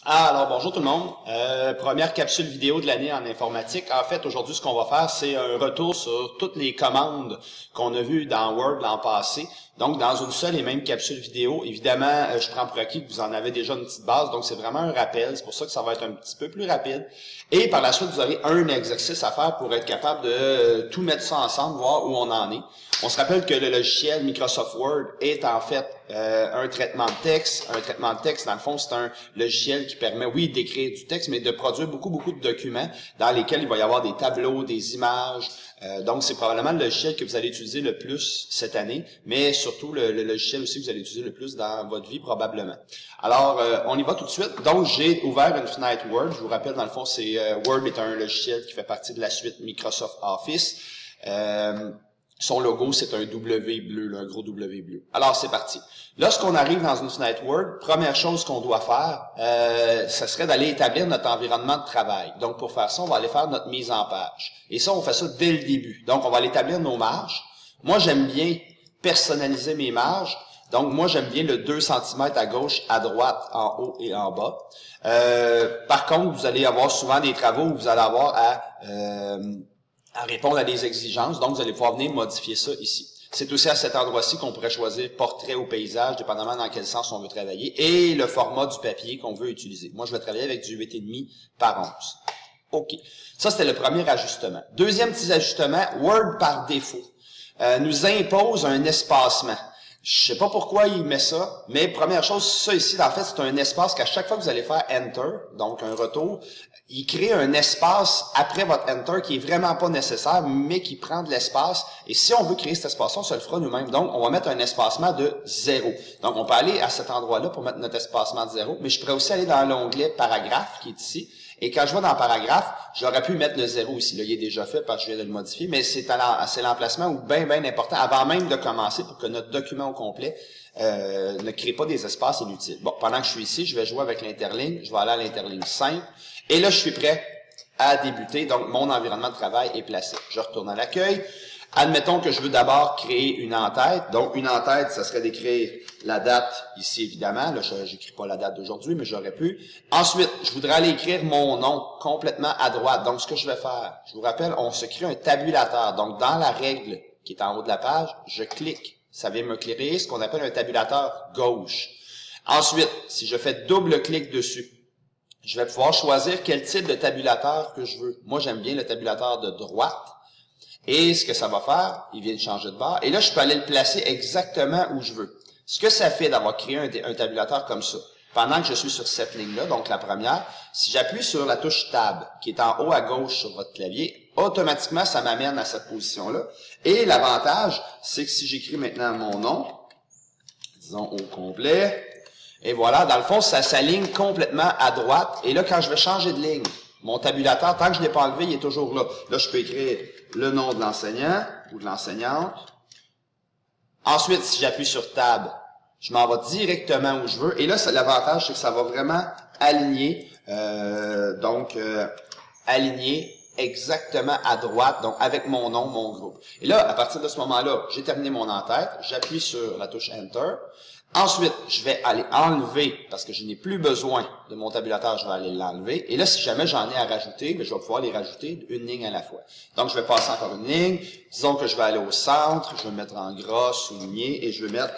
Alors, bonjour tout le monde. Première capsule vidéo de l'année en informatique. En fait, aujourd'hui, ce qu'on va faire, c'est un retour sur toutes les commandes qu'on a vues dans Word l'an passé. Donc, dans une seule et même capsule vidéo. Évidemment, je prends pour acquis que vous en avez déjà une petite base, donc c'est vraiment un rappel. C'est pour ça que ça va être un petit peu plus rapide. Et par la suite, vous aurez un exercice à faire pour être capable de tout mettre ça ensemble, voir où on en est. On se rappelle que le logiciel Microsoft Word est en fait un traitement de texte. Un traitement de texte, dans le fond, c'est un logiciel qui permet, oui, d'écrire du texte, mais de produire beaucoup de documents dans lesquels il va y avoir des tableaux, des images. Donc, c'est probablement le logiciel que vous allez utiliser le plus cette année, mais surtout le logiciel aussi que vous allez utiliser le plus dans votre vie probablement. Alors, on y va tout de suite. Donc, j'ai ouvert une fenêtre Word. Je vous rappelle, dans le fond, Word est un logiciel qui fait partie de la suite Microsoft Office. Son logo, c'est un W bleu, là, un gros W bleu. Alors, c'est parti. Lorsqu'on arrive dans une fenêtre Word, première chose qu'on doit faire, ce serait d'aller établir notre environnement de travail. Donc, pour faire ça, on va aller faire notre mise en page. Et ça, on fait ça dès le début. Donc, on va aller établir nos marges. Moi, j'aime bien personnaliser mes marges. Donc, moi, j'aime bien le 2 cm à gauche, à droite, en haut et en bas. Par contre, vous allez avoir souvent des travaux où vous allez avoir à répondre à des exigences. Donc, vous allez pouvoir venir modifier ça ici. C'est aussi à cet endroit-ci qu'on pourrait choisir portrait ou paysage, dépendamment dans quel sens on veut travailler, et le format du papier qu'on veut utiliser. Moi, je vais travailler avec du 8,5 par 11. OK. Ça, c'était le premier ajustement. Deuxième petit ajustement, Word par défaut nous impose un espacement. Je sais pas pourquoi il met ça, mais première chose, ça ici, en fait, c'est un espace qu'à chaque fois que vous allez faire Enter, donc un retour, il crée un espace après votre Enter qui est vraiment pas nécessaire, mais qui prend de l'espace. Et si on veut créer cet espace-là, on se le fera nous-mêmes. Donc, on va mettre un espacement de 0. Donc, on peut aller à cet endroit-là pour mettre notre espacement de 0, mais je pourrais aussi aller dans l'onglet Paragraphe qui est ici. Et quand je vais dans Paragraphe, j'aurais pu mettre le 0 ici. Là, il est déjà fait parce que je viens de le modifier, mais c'est l'emplacement où bien important, avant même de commencer, pour que notre document au complet ne crée pas des espaces inutiles. Bon, pendant que je suis ici, je vais jouer avec l'interligne. Je vais aller à l'interligne simple. Et là, je suis prêt à débuter. Donc, mon environnement de travail est placé. Je retourne à l'accueil. Admettons que je veux d'abord créer une en-tête. Donc, une en-tête, ça serait d'écrire la date ici, évidemment. Là, je n'écris pas la date d'aujourd'hui, mais j'aurais pu. Ensuite, je voudrais aller écrire mon nom complètement à droite. Donc, ce que je vais faire, je vous rappelle, on se crée un tabulateur. Donc, dans la règle qui est en haut de la page, je clique. Ça vient me créer ce qu'on appelle un tabulateur gauche. Ensuite, si je fais double clic dessus, je vais pouvoir choisir quel type de tabulateur que je veux. Moi, j'aime bien le tabulateur de droite. Et ce que ça va faire, il vient de changer de barre. Et là, je peux aller le placer exactement où je veux. Ce que ça fait d'avoir créé un tabulateur comme ça, pendant que je suis sur cette ligne-là, donc la première, si j'appuie sur la touche Tab, qui est en haut à gauche sur votre clavier, automatiquement, ça m'amène à cette position-là. Et l'avantage, c'est que si j'écris maintenant mon nom, disons au complet, et voilà, dans le fond, ça s'aligne complètement à droite. Et là, quand je vais changer de ligne, mon tabulateur, tant que je ne l'ai pas enlevé, il est toujours là. Là, je peux écrire le nom de l'enseignant ou de l'enseignante. Ensuite, si j'appuie sur Tab, je m'en vais directement où je veux. Et là, l'avantage, c'est que ça va vraiment aligner, aligner exactement à droite, donc avec mon nom, mon groupe. Et là, à partir de ce moment-là, j'ai terminé mon en-tête. J'appuie sur la touche Enter. Ensuite, je vais aller enlever, parce que je n'ai plus besoin de mon tabulateur, je vais aller l'enlever. Et là, si jamais j'en ai à rajouter, je vais pouvoir les rajouter une ligne à la fois. Donc, je vais passer encore une ligne. Disons que je vais aller au centre, je vais me mettre en gras, souligné, et je vais mettre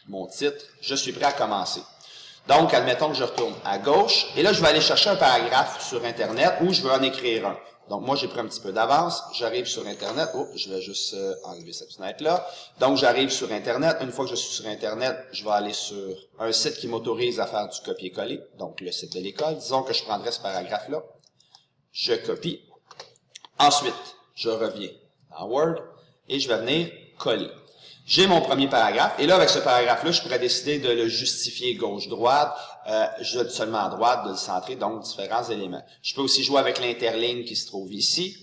mon titre. Je suis prêt à commencer. Donc, admettons que je retourne à gauche. Et là, je vais aller chercher un paragraphe sur Internet où je veux en écrire un. Donc, moi, j'ai pris un petit peu d'avance. J'arrive sur Internet. Oh, je vais juste enlever cette fenêtre-là. Donc, j'arrive sur Internet. Une fois que je suis sur Internet, je vais aller sur un site qui m'autorise à faire du copier-coller. Donc, le site de l'école. Disons que je prendrai ce paragraphe-là. Je copie. Ensuite, je reviens dans Word et je vais venir coller. J'ai mon premier paragraphe, et là, avec ce paragraphe-là, je pourrais décider de le justifier gauche-droite, seulement à droite, de le centrer, donc différents éléments. Je peux aussi jouer avec l'interligne qui se trouve ici.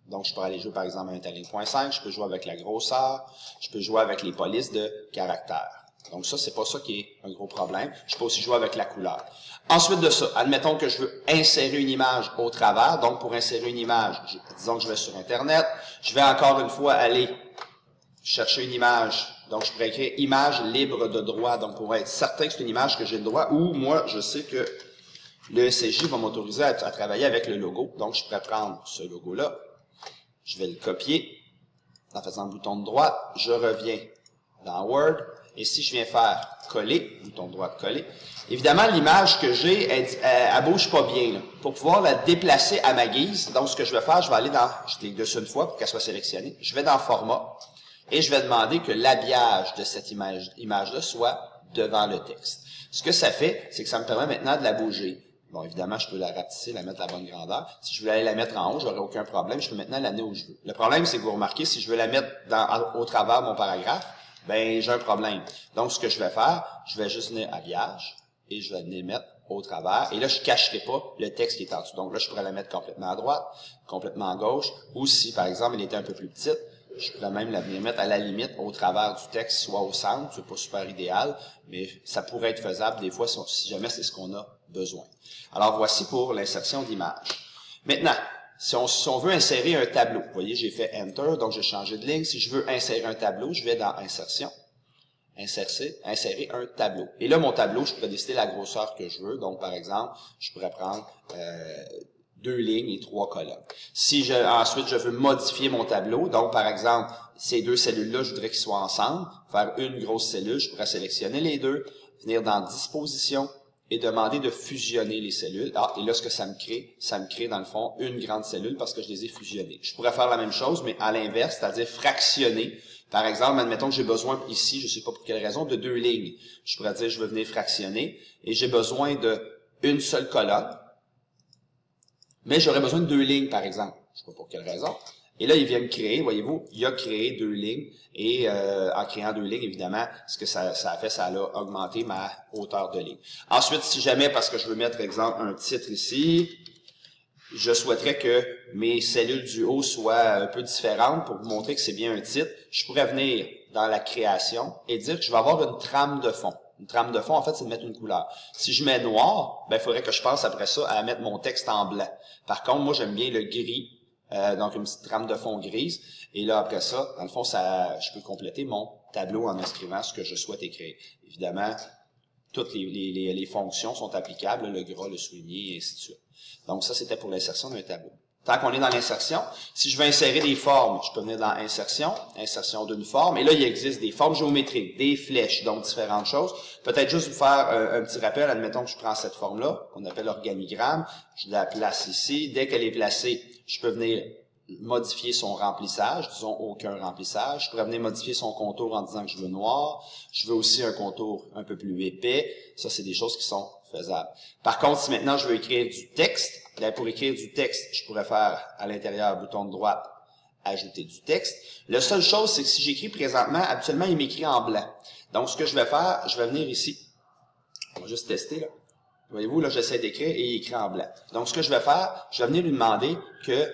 Donc, je pourrais aller jouer, par exemple, à interligne.5. Je peux jouer avec la grosseur. Je peux jouer avec les polices de caractères. Donc, ça, c'est pas ça qui est un gros problème. Je peux aussi jouer avec la couleur. Ensuite de ça, admettons que je veux insérer une image au travers. Donc, pour insérer une image, disons que je vais sur Internet. Je vais encore une fois aller chercher une image. Donc, je pourrais écrire « image libre de droit ». Donc, pour être certain que c'est une image que j'ai le droit, ou moi, je sais que Le SCJ va m'autoriser à travailler avec le logo. Donc, je pourrais prendre ce logo-là, je vais le copier en faisant le bouton de droite, je reviens dans Word, et si je viens faire coller, bouton droit de coller, évidemment, l'image que j'ai, elle bouge pas bien. Là. Pour pouvoir la déplacer à ma guise, donc ce que je vais faire, je vais aller dans, je clique dessus une fois pour qu'elle soit sélectionnée, je vais dans Format, et je vais demander que l'habillage de cette image-là soit devant le texte. Ce que ça fait, c'est que ça me permet maintenant de la bouger. Bon, évidemment, je peux la rapetisser, la mettre à la bonne grandeur. Si je veux aller la mettre en haut, j'aurai aucun problème. Je peux maintenant l'amener où je veux. Le problème, c'est que vous remarquez, si je veux la mettre au travers de mon paragraphe, ben j'ai un problème. Donc, ce que je vais faire, je vais juste venir habillage et je vais venir mettre au travers. Et là, je ne cacherai pas le texte qui est en dessous. Donc là, je pourrais la mettre complètement à droite, complètement à gauche. Ou si, par exemple, elle était un peu plus petite, je pourrais même la venir mettre à la limite au travers du texte, soit au centre. C'est pas super idéal, mais ça pourrait être faisable des fois si jamais c'est ce qu'on a besoin. Alors, voici pour l'insertion d'image. Maintenant, si on veut insérer un tableau, vous voyez, j'ai fait Enter, donc j'ai changé de ligne. Si je veux insérer un tableau, je vais dans Insertion, insérer un tableau. Et là, mon tableau, je pourrais décider la grosseur que je veux. Donc, par exemple, je pourrais prendre 2 lignes et 3 colonnes. Si ensuite, je veux modifier mon tableau, donc, par exemple, ces 2 cellules-là, je voudrais qu'ils soient ensemble, faire une grosse cellule, je pourrais sélectionner les deux, venir dans Disposition, et demander de fusionner les cellules. Ah, et là, ce que ça me crée, dans le fond, une grande cellule parce que je les ai fusionnées. Je pourrais faire la même chose, mais à l'inverse, c'est-à-dire fractionner. Par exemple, admettons que j'ai besoin ici, je ne sais pas pour quelle raison, de 2 lignes. Je pourrais dire, je veux venir fractionner, et j'ai besoin de une seule colonne, mais j'aurais besoin de 2 lignes, par exemple. Je ne sais pas pour quelle raison. Et là, il vient me créer, voyez-vous, il a créé 2 lignes, et en créant 2 lignes, évidemment, ce que ça a fait, ça a augmenté ma hauteur de ligne. Ensuite, si jamais, parce que je veux mettre, exemple, un titre ici, je souhaiterais que mes cellules du haut soient un peu différentes pour vous montrer que c'est bien un titre, je pourrais venir dans la création et dire que je vais avoir une trame de fond. Une trame de fond, en fait, c'est de mettre une couleur. Si je mets noir, ben, il faudrait que je pense après ça à mettre mon texte en blanc. Par contre, moi, j'aime bien le gris. Donc une petite trame de fond grise, et là après ça, dans le fond, je peux compléter mon tableau en inscrivant ce que je souhaite écrire. Évidemment, toutes les fonctions sont applicables, le gras, le souligné, et ainsi de suite. Donc ça, c'était pour l'insertion d'un tableau. Tant qu'on est dans l'insertion, si je veux insérer des formes, je peux venir dans Insertion, insertion d'une forme, et là, il existe des formes géométriques, des flèches, donc différentes choses. Peut-être juste vous faire un petit rappel, admettons que je prends cette forme-là, qu'on appelle organigramme, je la place ici. Dès qu'elle est placée, je peux venir modifier son remplissage, disons aucun remplissage. Je pourrais venir modifier son contour en disant que je veux noir. Je veux aussi un contour un peu plus épais. Ça, c'est des choses qui sont faisables. Par contre, si maintenant je veux écrire du texte, bien, pour écrire du texte, je pourrais faire à l'intérieur, bouton de droite, ajouter du texte. La seule chose, c'est que si j'écris présentement, habituellement, il m'écrit en blanc. Donc, ce que je vais faire, je vais venir ici. On va juste tester, là. Voyez-vous, là, j'essaie d'écrire et il écrit en blanc. Donc, ce que je vais faire, je vais venir lui demander que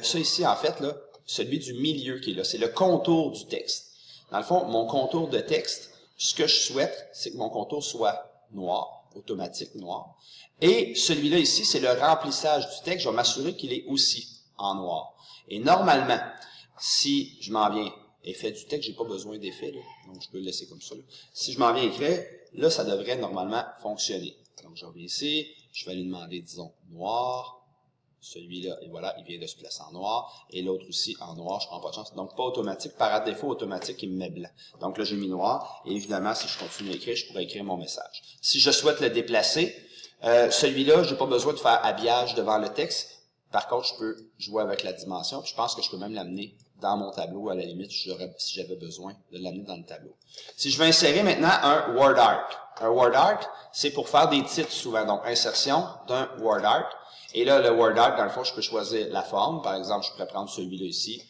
ça ici, en fait, là, celui du milieu qui est là, c'est le contour du texte. Dans le fond, mon contour de texte, ce que je souhaite, c'est que mon contour soit noir, automatique noir. Et celui-là ici, c'est le remplissage du texte. Je vais m'assurer qu'il est aussi en noir. Et normalement, si je m'en viens, effet du texte, j'ai pas besoin d'effet, là, donc je peux le laisser comme ça. Là. Si je m'en viens écrire, là, ça devrait normalement fonctionner. Donc, je reviens ici, je vais lui demander, disons, noir. Celui-là, et voilà, il vient de se placer en noir. Et l'autre aussi en noir, je prends pas de chance. Donc, pas automatique. Par défaut, automatique, il me met blanc. Donc là, j'ai mis noir. Et évidemment, si je continue à écrire, je pourrais écrire mon message. Si je souhaite le déplacer, celui-là, j'ai pas besoin de faire habillage devant le texte. Par contre, je peux jouer avec la dimension. Puis je pense que je peux même l'amener dans mon tableau, à la limite, si j'avais besoin de l'amener dans le tableau. Si je veux insérer maintenant un word art. Un word art, c'est pour faire des titres souvent. Donc, insertion d'un word art. Et là, le word art, dans le fond, je peux choisir la forme. Par exemple, je pourrais prendre celui-là ici.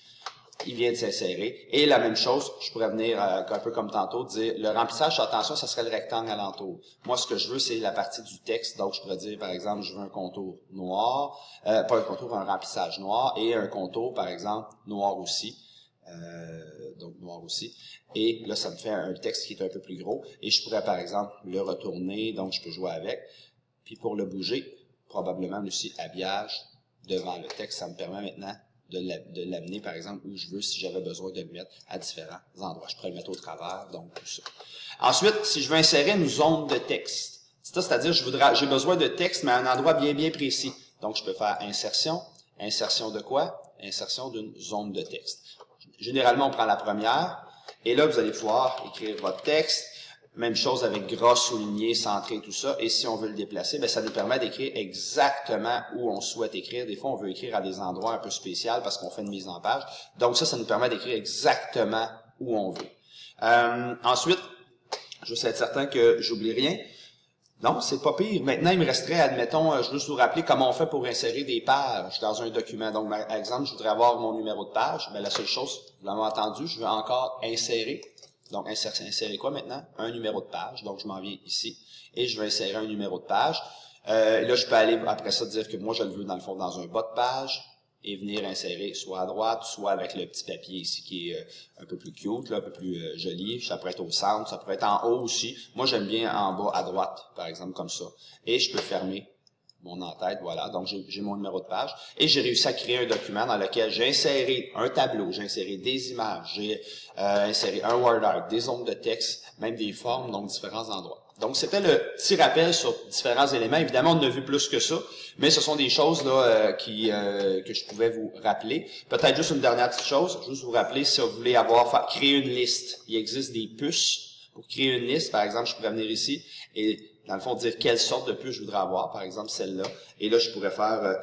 Il vient de s'insérer. Et la même chose, je pourrais venir, un peu comme tantôt, dire, le remplissage, attention, ça serait le rectangle alentour. Moi, ce que je veux, c'est la partie du texte. Donc, je pourrais dire, par exemple, je veux un contour noir, pas un contour, un remplissage noir, et un contour, par exemple, noir aussi. Donc, noir aussi. Et là, ça me fait un texte qui est un peu plus gros. Et je pourrais, par exemple, le retourner, donc je peux jouer avec. Puis pour le bouger, probablement aussi habillage devant le texte. Ça me permet maintenant de l'amener, par exemple, où je veux, si j'avais besoin de le mettre à différents endroits. Je pourrais le mettre au travers, donc tout ça. Ensuite, si je veux insérer une zone de texte, C'est-à-dire, j'ai besoin de texte, mais à un endroit bien précis. Donc, je peux faire insertion. Insertion de quoi? Insertion d'une zone de texte. Généralement, on prend la première. Et là, vous allez pouvoir écrire votre texte. Même chose avec gras, souligné, centré, tout ça. Et si on veut le déplacer, bien, ça nous permet d'écrire exactement où on souhaite écrire. Des fois, on veut écrire à des endroits un peu spéciaux parce qu'on fait une mise en page. Donc ça nous permet d'écrire exactement où on veut. Ensuite, je veux être certain que j'oublie rien. Non, c'est pas pire. Maintenant, il me resterait, admettons, je veux juste vous rappeler comment on fait pour insérer des pages dans un document. Donc, par exemple, je voudrais avoir mon numéro de page. Bien, la seule chose, vous l'avez entendu, je veux encore insérer. Donc, insérer quoi maintenant? Un numéro de page. Donc, je m'en viens ici et je vais insérer un numéro de page. Là, je peux aller après ça dire que moi, je le veux dans le fond dans un bas de page et venir insérer soit à droite, soit avec le petit papier ici qui est un peu plus cute, là, un peu plus joli. Ça pourrait être au centre, ça pourrait être en haut aussi. Moi, j'aime bien en bas à droite, par exemple, comme ça. Et je peux fermer mon en-tête, voilà. Donc, j'ai mon numéro de page. Et j'ai réussi à créer un document dans lequel j'ai inséré un tableau, j'ai inséré des images, j'ai inséré un word art, des zones de texte, même des formes, donc différents endroits. Donc, c'était le petit rappel sur différents éléments. Évidemment, on en a vu plus que ça, mais ce sont des choses là que je pouvais vous rappeler. Peut-être juste une dernière petite chose, juste vous rappeler, si vous voulez créer une liste, il existe des puces pour créer une liste. Par exemple, je pourrais venir ici et dans le fond, dire quelle sorte de puce je voudrais avoir, par exemple celle-là. Et là, je pourrais faire,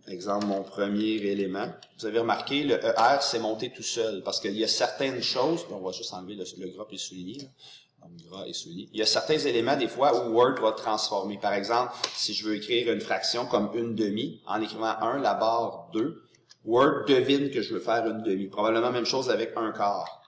exemple, mon premier élément. Vous avez remarqué, le ER s'est monté tout seul, parce qu'il y a certaines choses, on va juste enlever le gras et le souligné, là. Donc, gras et souligné. Il y a certains éléments, des fois, où Word va transformer. Par exemple, si je veux écrire une fraction comme une demi, en écrivant 1, la barre 2, Word devine que je veux faire une demi. Probablement même chose avec un quart.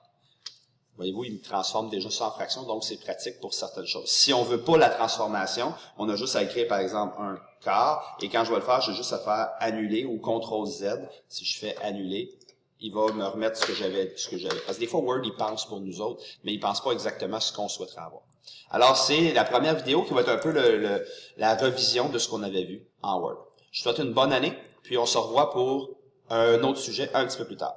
Voyez-vous, il transforme déjà ça en fraction, donc c'est pratique pour certaines choses. Si on veut pas la transformation, on a juste à écrire, par exemple, un quart, et quand je vais le faire, j'ai juste à faire annuler ou CTRL-Z. Si je fais annuler, il va me remettre ce que j'avais. Parce que des fois, Word, il pense pour nous autres, mais il pense pas exactement ce qu'on souhaiterait avoir. Alors, c'est la première vidéo qui va être un peu la revision de ce qu'on avait vu en Word. Je vous souhaite une bonne année, puis on se revoit pour un autre sujet un petit peu plus tard.